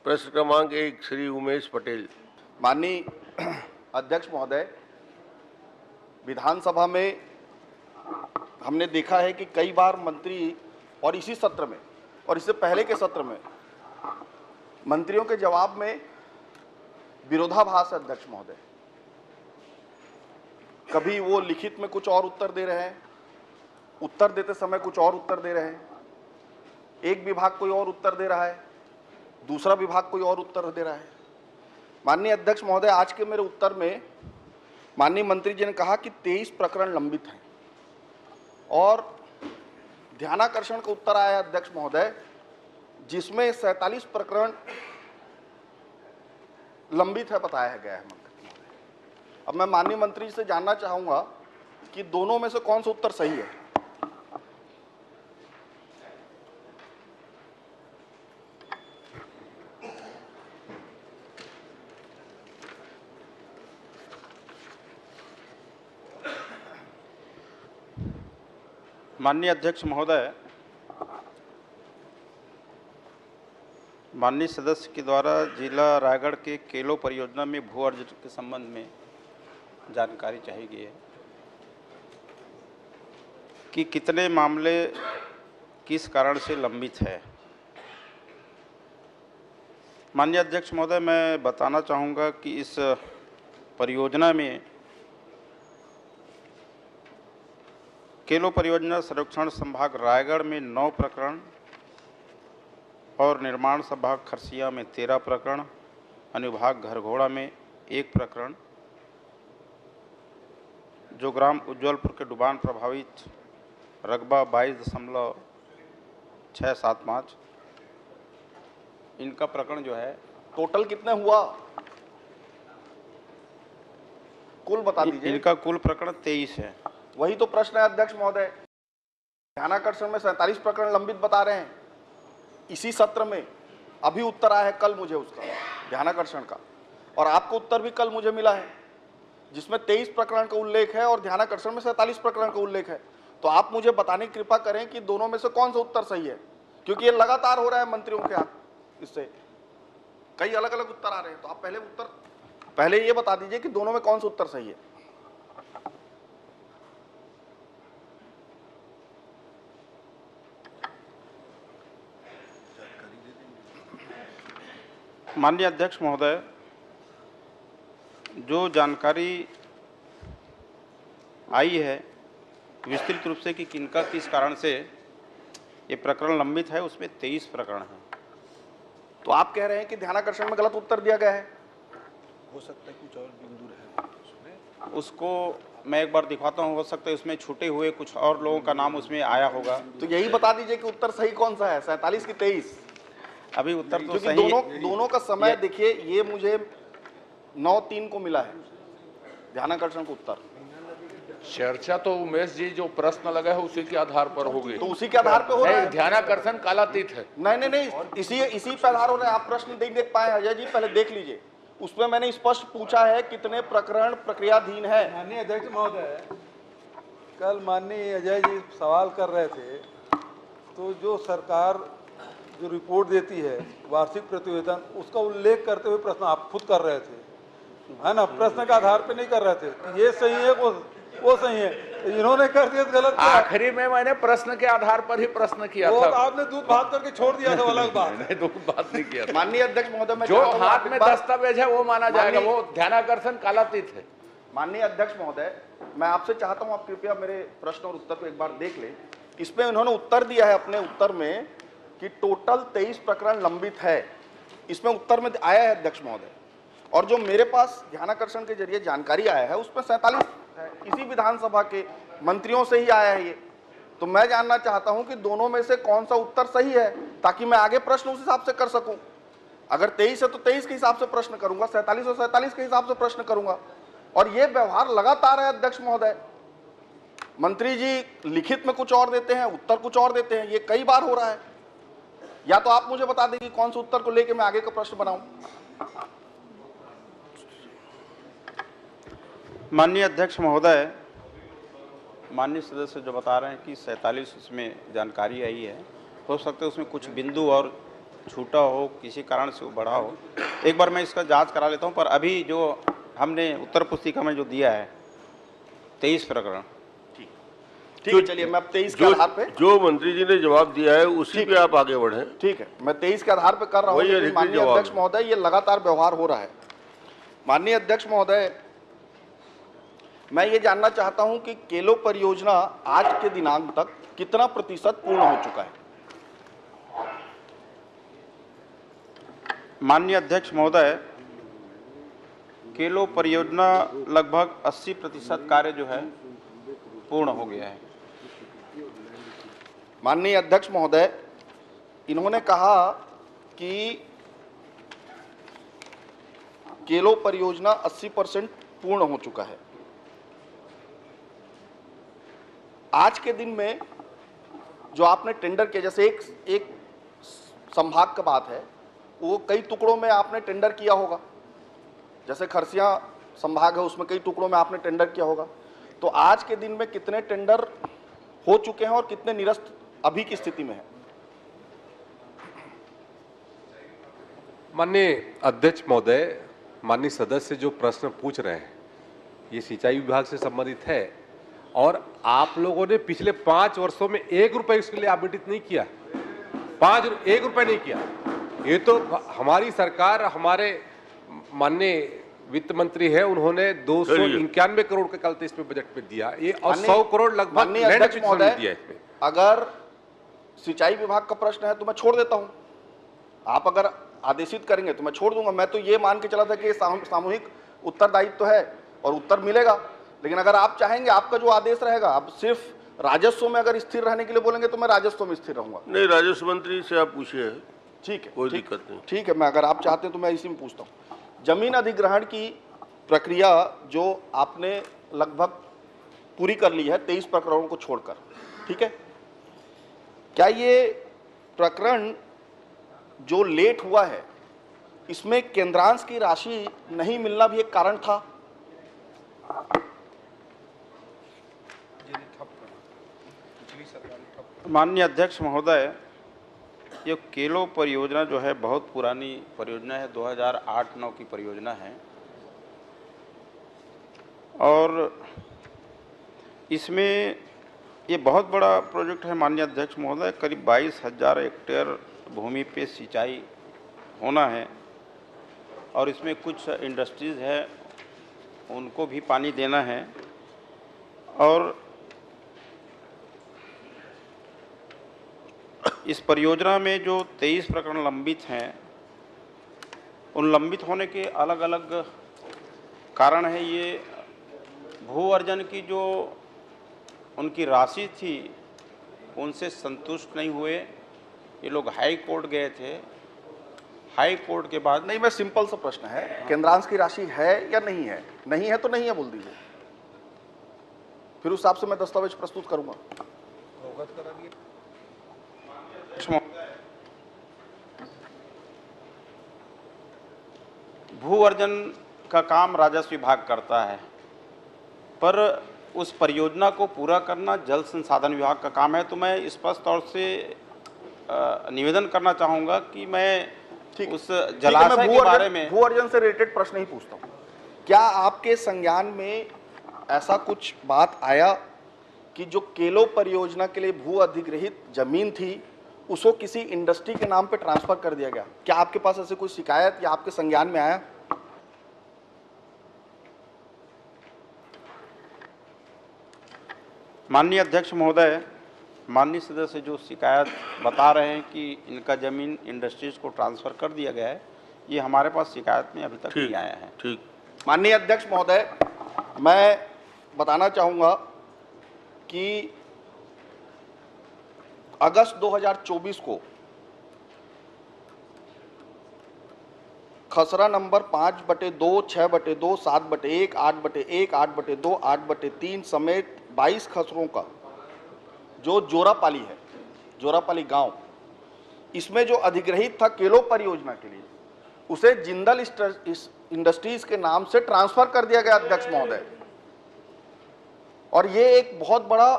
प्रश्न क्रमांक 1 श्री उमेश पटेल। माननीय अध्यक्ष महोदय, विधानसभा में हमने देखा है कि कई बार मंत्री और इसी सत्र में और इससे पहले के सत्र में मंत्रियों के जवाब में विरोधाभास है। अध्यक्ष महोदय, कभी वो लिखित में कुछ और उत्तर दे रहे हैं, उत्तर देते समय कुछ और उत्तर दे रहे हैं, एक विभाग कोई और उत्तर दे रहा है, दूसरा विभाग कोई और उत्तर दे रहा है। माननीय अध्यक्ष महोदय, आज के मेरे उत्तर में माननीय मंत्री जी ने कहा कि 23 प्रकरण लंबित हैं और ध्यानाकर्षण का उत्तर आया अध्यक्ष महोदय, जिसमें 47 प्रकरण लंबित है बताया गया है मंत्री महोदय। अब मैं माननीय मंत्री जी से जानना चाहूंगा कि दोनों में से कौन सा उत्तर सही है। माननीय अध्यक्ष महोदय, माननीय सदस्य के द्वारा जिला रायगढ़ के केलो परियोजना में भू अर्जन के संबंध में जानकारी चाहिए गई है कि कितने मामले किस कारण से लंबित है। माननीय अध्यक्ष महोदय, मैं बताना चाहूँगा कि इस परियोजना में केलो परियोजना सर्वेक्षण संभाग रायगढ़ में 9 प्रकरण और निर्माण संभाग खरसिया में 13 प्रकरण, अनुभाग घरघोड़ा में 1 प्रकरण, जो ग्राम उज्ज्वलपुर के डुबान प्रभावित रकबा 22.675, इनका प्रकरण जो है टोटल कितने हुआ, कुल बता दीजिए। इनका कुल प्रकरण 23 है। वही तो प्रश्न है अध्यक्ष महोदय। ध्यानाकर्षण में 47 प्रकरण लंबित बता रहे हैं। इसी सत्र में अभी उत्तर आया है कल मुझे उसका, ध्यानाकर्षण का, और आपको उत्तर भी कल मुझे मिला है जिसमें 23 प्रकरण का उल्लेख है और ध्यानाकर्षण में 47 प्रकरण का उल्लेख है। तो आप मुझे बताने की कृपा करें कि दोनों में से कौन सा उत्तर सही है, क्योंकि ये लगातार हो रहा है मंत्रियों के हाथ, इससे कई अलग अलग उत्तर आ रहे हैं। तो आप पहले ये बता दीजिए कि दोनों में कौन सा उत्तर सही है। माननीय अध्यक्ष महोदय, जो जानकारी आई है विस्तृत रूप से कि किनका किस कारण से ये प्रकरण लंबित है, उसमें 23 प्रकरण हैं। तो आप कह रहे हैं कि ध्यानाकर्षण में गलत उत्तर दिया गया है। हो सकता है कुछ और बिंदु है उसमें। उसको मैं एक बार दिखाता हूँ, हो सकता है उसमें छूटे हुए कुछ और लोगों का नाम उसमें आया होगा। तो यही बता दीजिए कि उत्तर सही कौन सा है, 47 की 23। अभी उत्तर तो क्योंकि सही दोनों का समय देखिए, ये मुझे 9-3 को मिला है ध्यानाकर्षण का उत्तर। चर्चा तो उमेश जी जो प्रश्न लगा है उसी के आधार पर होगी। तो उसी के आधार पे हो रहा है। ध्यानाकर्षण कालातीत है। नहीं, इसी पे आधार हो रहा है। आप प्रश्न नहीं देख पाए अजय जी, पहले देख लीजिए। उसमें मैंने स्पष्ट पूछा है कितने प्रकरण प्रक्रियाधीन है। माननीय अध्यक्ष महोदय, कल माननीय अजय जी सवाल कर रहे थे, तो जो सरकार जो रिपोर्ट देती है वार्षिक प्रतिवेदन, उसका उल्लेख करते हुए प्रश्न आप खुद कर रहे थे, है ना। प्रश्न के आधार पे नहीं कर रहे थे कि ये सही है वो सही है, इन्होंने कर दिया गलत। आखिरी में मैंने प्रश्न के आधार पर ही प्रश्न किया था। आपने दूध भात करके छोड़ दिया था, अलग बात। नहीं, दूध बात नहीं किया। माननीय अध्यक्ष महोदय, मैं जो हाथ में दस्तावेज है वो माना जाएगा, वो ध्यानाकर्षण कालातीत है। माननीय अध्यक्ष महोदय, मैं आपसे चाहता हूं आप कृपया मेरे प्रश्न और उत्तर को एक बार देख ले। इसमें उन्होंने उत्तर दिया है अपने उत्तर में कि टोटल 23 प्रकरण लंबित है, इसमें उत्तर में आया है अध्यक्ष महोदय। और जो मेरे पास ध्यानाकर्षण के जरिए जानकारी आया है उसमें 47 है, इसी विधानसभा के मंत्रियों से ही आया है ये। तो मैं जानना चाहता हूं कि दोनों में से कौन सा उत्तर सही है, ताकि मैं आगे प्रश्न उस हिसाब से कर सकूं। अगर 23 है तो 23 के हिसाब से प्रश्न करूंगा, 47 और 47 के हिसाब से प्रश्न करूंगा। और ये व्यवहार लगातार है अध्यक्ष महोदय। मंत्री जी लिखित में कुछ और देते हैं, उत्तर कुछ और देते हैं, ये कई बार हो रहा है। या तो आप मुझे बता दें कि कौन से उत्तर को लेकर मैं आगे का प्रश्न बनाऊं। माननीय अध्यक्ष महोदय, माननीय सदस्य जो बता रहे हैं कि 47 उसमें जानकारी आई है, हो सकता है उसमें कुछ बिंदु और छूटा हो, किसी कारण से वो बढ़ा हो। एक बार मैं इसका जांच करा लेता हूं, पर अभी जो हमने उत्तर पुस्तिका में जो दिया है 23 प्रकरण। ठीक है, चलिए मैं अब 23 के जो आधार पे, जो मंत्री जी ने जवाब दिया है उसी पे आप आगे बढ़े। ठीक है, मैं 23 के आधार पे कर रहा हूँ, वही लेकिन अधिकृत माननीय जवाब अध्यक्ष है। महोदय ये लगातार व्यवहार हो रहा है। माननीय अध्यक्ष महोदय, मैं ये जानना चाहता हूं कि केलो परियोजना आज के दिनांक तक कितना प्रतिशत पूर्ण हो चुका है? माननीय अध्यक्ष महोदय, केलो परियोजना लगभग 80% कार्य जो है पूर्ण हो गया है। माननीय अध्यक्ष महोदय, इन्होंने कहा कि केलो परियोजना 80% पूर्ण हो चुका है। आज के दिन में जो आपने टेंडर किया, जैसे एक संभाग का बात है, वो कई टुकड़ों में आपने टेंडर किया होगा। जैसे खरसिया संभाग है, उसमें कई टुकड़ों में आपने टेंडर किया होगा। तो आज के दिन में कितने टेंडर हो चुके हैं और कितने निरस्त अभी की स्थिति में है? माननीय अध्यक्ष महोदय, माननीय सदस्य जो प्रश्न पूछ रहे हैं ये सिंचाई विभाग से संबंधित है और आप लोगों ने पिछले 5 वर्षों में 1 रुपए इसके लिए आवंटित नहीं किया। 1 रुपए नहीं किया। ये तो हमारी सरकार, हमारे माननीय वित्त मंत्री है, उन्होंने 291 करोड़ का कल तो इसमें बजट में दिया ये, और 100 करोड़ लगभग माननीय लैंड अध्यक्ष एक्विजिशन में महोदय, दिया इसमें। अगर सिंचाई विभाग का प्रश्न है तो मैं छोड़ देता हूं। आप अगर आदेशित करेंगे तो मैं छोड़ दूंगा। मैं तो ये मान के चला था कि सामूहिक उत्तरदायित्व है और उत्तर मिलेगा, लेकिन अगर आप चाहेंगे, आपका जो आदेश रहेगा, आप सिर्फ राजस्व में अगर स्थिर रहने के लिए बोलेंगे तो मैं राजस्व में स्थिर रहूंगा। नहीं, राजस्व मंत्री से आप पूछिए। ठीक है, कोई दिक्कत नहीं। ठीक है, मैं अगर आप चाहते हैं तो मैं इसी में पूछता हूँ। जमीन अधिग्रहण की प्रक्रिया जो आपने लगभग पूरी कर ली है 23 प्रकरणों को छोड़कर, ठीक है, क्या ये प्रकरण जो लेट हुआ है इसमें केंद्रांश की राशि नहीं मिलना भी एक कारण था? माननीय अध्यक्ष महोदय, ये केलो परियोजना जो है बहुत पुरानी परियोजना है, 2008-9 की परियोजना है और इसमें ये बहुत बड़ा प्रोजेक्ट है। माननीय अध्यक्ष महोदय, करीब 22,000 हेक्टेयर भूमि पे सिंचाई होना है और इसमें कुछ इंडस्ट्रीज़ है, उनको भी पानी देना है। और इस परियोजना में जो 23 प्रकरण लंबित हैं, उन लंबित होने के अलग अलग कारण है। ये भू अर्जन की जो उनकी राशि थी उनसे संतुष्ट नहीं हुए, ये लोग हाई कोर्ट गए थे। हाई कोर्ट के बाद नहीं, मैं सिंपल सा प्रश्न है, केंद्रांश की राशि है या नहीं है? नहीं है तो नहीं है बोल दीजिए, फिर उस हिसाब से मैं दस्तावेज प्रस्तुत करूंगा। भू अर्जन का काम राजस्व विभाग करता है, पर उस परियोजना को पूरा करना जल संसाधन विभाग का काम है। तो मैं स्पष्ट तौर से निवेदन करना चाहूँगा कि मैं उस जलाशय के बारे में भू अर्जन से रिलेटेड प्रश्न ही पूछता हूँ। क्या आपके संज्ञान में ऐसा कुछ बात आया कि जो केलो परियोजना के लिए भू अधिग्रहित जमीन थी उसको किसी इंडस्ट्री के नाम पे ट्रांसफर कर दिया गया? क्या आपके पास ऐसे कोई शिकायत या आपके संज्ञान में आया? माननीय अध्यक्ष महोदय, माननीय सदस्य जो शिकायत बता रहे हैं कि इनका जमीन इंडस्ट्रीज को ट्रांसफर कर दिया गया है, ये हमारे पास शिकायत में अभी तक नहीं आया है। ठीक। माननीय अध्यक्ष महोदय, मैं बताना चाहूंगा कि अगस्त 2024 को खसरा नंबर 5/2, 6/2, 7/1, 8/1, 8/2, 8/3 समेत 22 खसरों का जो जोरापाली है, जोरापाली गांव, इसमें जो अधिग्रहित था केलो परियोजना के लिए, उसे जिंदल इंडस्ट्रीज के नाम से ट्रांसफर कर दिया गया अध्यक्ष महोदय। और ये एक बहुत बड़ा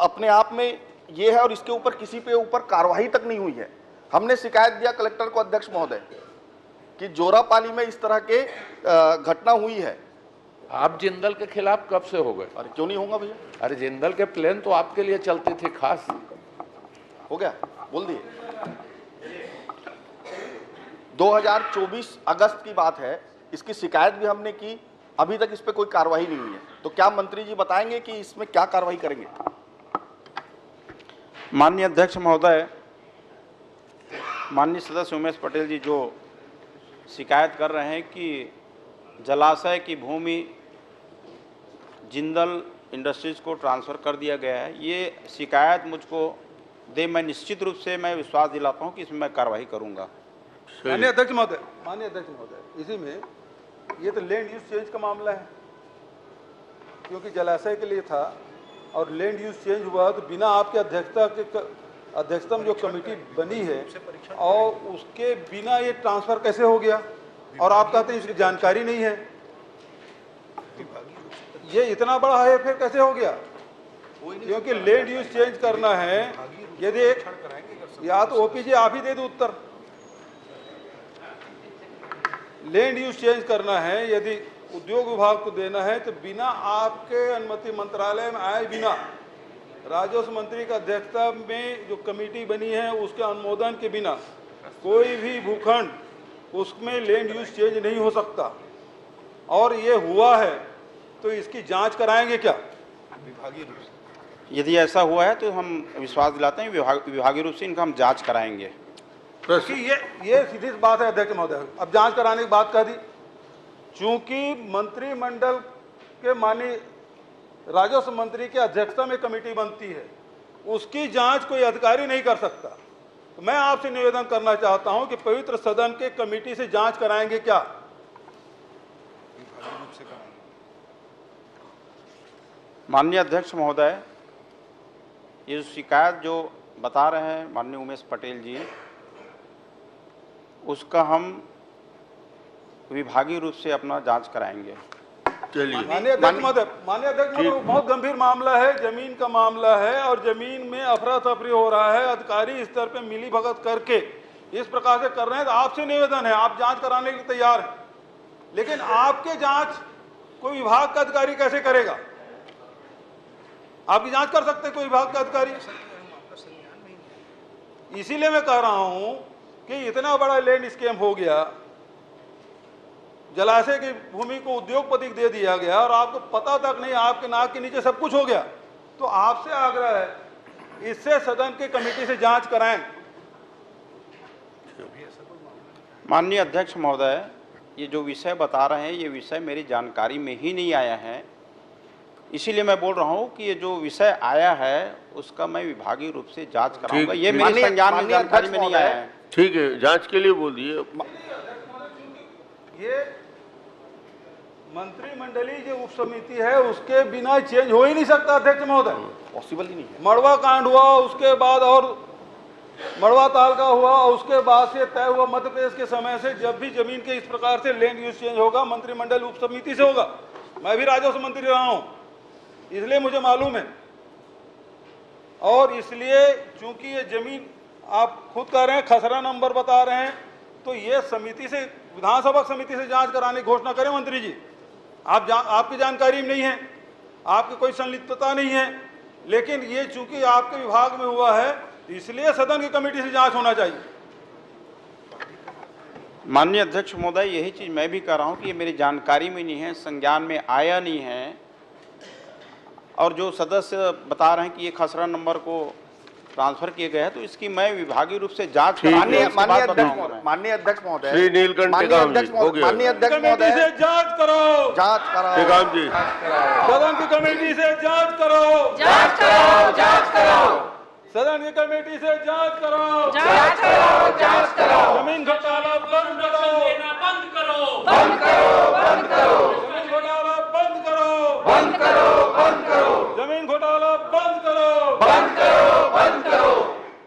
अपने आप में ये है, और इसके ऊपर किसी पे ऊपर कार्रवाई तक नहीं हुई है। हमने शिकायत दिया कलेक्टर को अध्यक्ष महोदय कि जोरापाली में इस तरह के घटना हुई है। आप जिंदल के खिलाफ कब से हो गए? अरे क्यों नहीं होगा भैया, अरे जिंदल के प्लेन तो आपके लिए चलती थी खास। हो गया, बोल दिए। 2024 अगस्त की बात है, इसकी शिकायत भी हमने की, अभी तक इस पे कोई कार्रवाई नहीं हुई है। तो क्या मंत्री जी बताएंगे कि इसमें क्या कार्रवाई करेंगे? माननीय अध्यक्ष महोदय, माननीय सदस्य उमेश पटेल जी जो शिकायत कर रहे हैं कि जलाशय की भूमि जिंदल इंडस्ट्रीज को ट्रांसफ़र कर दिया गया है, ये शिकायत मुझको दे, मैं निश्चित रूप से मैं विश्वास दिलाता हूँ कि इसमें मैं कार्रवाई करूँगा। माननीय अध्यक्ष महोदय, इसी में ये तो लैंड यूज चेंज का मामला है, क्योंकि जलाशय के लिए था और लैंड यूज चेंज हुआ तो बिना आपके अध्यक्षता में जो कमेटी बनी है और उसके बिना ये ट्रांसफर कैसे हो गया? और आप कहते हैं इसकी जानकारी नहीं है। ये इतना बड़ा है फिर कैसे हो गया? क्योंकि लैंड यूज चेंज करना है, यदि या तो ओपीजी आप ही दे दो उत्तर। लैंड यूज चेंज करना है, यदि उद्योग विभाग को देना है तो बिना आपके अनुमति, मंत्रालय में आए बिना, राजस्व मंत्री का अध्यक्षता में जो कमेटी बनी है उसके अनुमोदन के बिना कोई भी भूखंड उसमें लैंड यूज चेंज नहीं हो सकता। और ये हुआ है तो इसकी जांच कराएंगे क्या विभागीय रूप से? यदि ऐसा हुआ है तो हम विश्वास दिलाते हैं विभागीय रूप से इनका हम जांच कराएंगे। कि ये सीधी सी बात है अध्यक्ष महोदय, अब जांच कराने की बात कह दी। चूंकि मंत्रिमंडल के माननीय राजस्व मंत्री के अध्यक्षता में कमेटी बनती है, उसकी जांच कोई अधिकारी नहीं कर सकता। तो मैं आपसे निवेदन करना चाहता हूं कि पवित्र सदन के कमेटी से जांच कराएंगे क्या? माननीय अध्यक्ष महोदय, ये जो शिकायत जो बता रहे हैं माननीय उमेश पटेल जी, उसका हम विभागीय रूप से अपना जांच कराएंगे। चलिए, माननीय अध्यक्ष महोदय, बहुत गंभीर मामला है, जमीन का मामला है और जमीन में अफरा तफरी हो रहा है, अधिकारी स्तर पे मिली भगत करके इस प्रकार से कर रहे हैं। तो आपसे निवेदन है, आप जांच कराने के लिए तैयार हैं, लेकिन आपके जांच कोई विभाग का अधिकारी कैसे करेगा? आपकी जांच कर सकते कोई विभाग का अधिकारी? इसीलिए मैं कह रहा हूं कि इतना बड़ा लैंड स्कैम हो गया, जलाशय की भूमि को उद्योगपति को दे दिया गया और आपको पता तक नहीं, आपके नाक के नीचे सब कुछ हो गया। तो आपसे आग्रह है, इससे सदन की कमेटी से जांच कराएं। माननीय अध्यक्ष महोदय, ये जो विषय बता रहे हैं ये विषय मेरी जानकारी में ही नहीं आया है, इसीलिए मैं बोल रहा हूँ कि ये जो विषय आया है उसका मैं विभागीय रूप से जांच कराऊंगा। ये मेरे संज्ञान में, जानकारी में नहीं आया है। ठीक है, जांच के लिए बोल दिए। ये मंत्रिमंडलीय जो उप समिति है उसके बिना चेंज हो ही नहीं सकता अध्यक्ष महोदय, पॉसिबल ही नहीं है। मड़वा कांड हुआ, उसके बाद और मड़वा ताल का हुआ, उसके बाद से तय हुआ मध्य प्रदेश के समय से जब भी जमीन के इस प्रकार से लैंड यूज चेंज होगा मंत्रिमंडल उप समिति से होगा। मैं भी राजस्व मंत्री रहा हूं, इसलिए मुझे मालूम है। और इसलिए चूंकि ये जमीन आप खुद कह रहे हैं, खसरा नंबर बता रहे हैं, तो ये समिति से, विधानसभा समिति से जांच कराने की घोषणा करें मंत्री जी। आपकी जानकारी में नहीं है, आपकी कोई संलिप्तता नहीं है, लेकिन ये चूंकि आपके विभाग में हुआ है इसलिए सदन की कमेटी से जांच होना चाहिए। माननीय अध्यक्ष महोदय, यही चीज मैं भी कह रहा हूं कि ये मेरी जानकारी में नहीं है, संज्ञान में आया नहीं है। और जो सदस्य बता रहे हैं कि ये खसरा नंबर को ट्रांसफर किए गए हैं, तो इसकी मैं विभागीय रूप से जांच कराने माननीय अध्यक्ष महोदय, श्री नीलकंठ टेकाम जी, हो गया। माननीय अध्यक्ष कमेटी से महोदय, जांच करो, जांच कराओ। टेकाम जी, सदन की कमेटी से जांच करो, जांच करो, जांच करो, सदन की कमेटी से जांच करो, जांच करो, जांच करो, जमीन घोटाला बंद करो।